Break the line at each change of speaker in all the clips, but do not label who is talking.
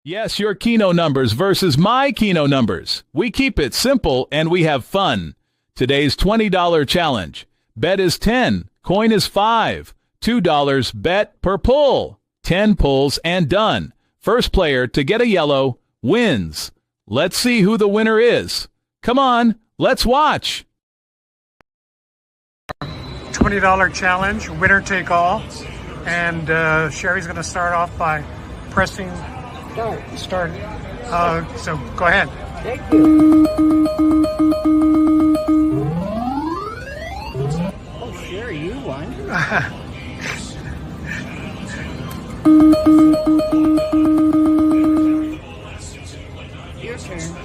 Yes, your Keno Numbers versus my Keno Numbers. We keep it simple and we have fun. Today's $20 challenge. Bet is 10, coin is 5. $2 bet per pull. 10 pulls and done. First player to get a yellow wins. Let's see who the winner is. Come on, let's watch.
$20 challenge, winner take all. And Sherry's going to start off by pressing start. So go ahead.
Thank you. Oh, Sherry, you won. Your turn.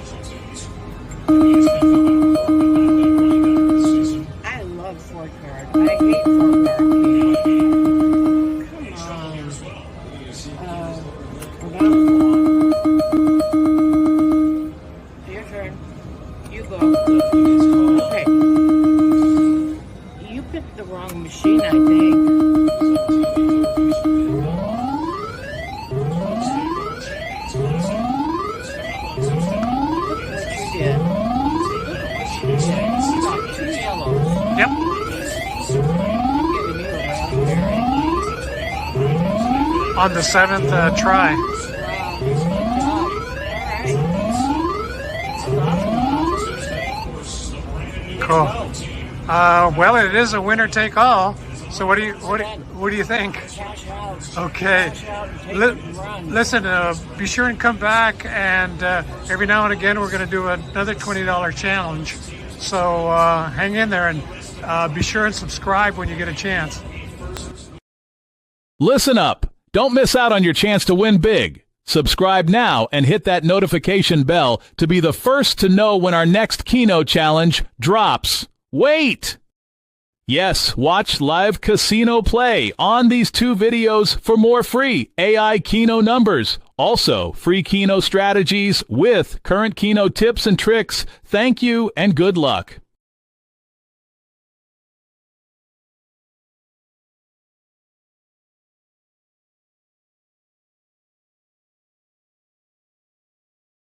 I love four card. I hate four card. Come on. Your turn. You go. Okay. You picked the wrong machine, I think.
Yep. On the seventh try. Cool. Well, it is a winner take all. So what do you think? Okay. Listen, be sure and come back, and every now and again we're going to do another $20 challenge. So hang in there and be sure and subscribe when you get a chance.
Listen up. Don't miss out on your chance to win big. Subscribe now and hit that notification bell to be the first to know when our next Keno challenge drops. Wait! Yes, watch live casino play on these two videos for more free AI Keno numbers. Also, free Keno strategies with current Keno tips and tricks. Thank you and good luck.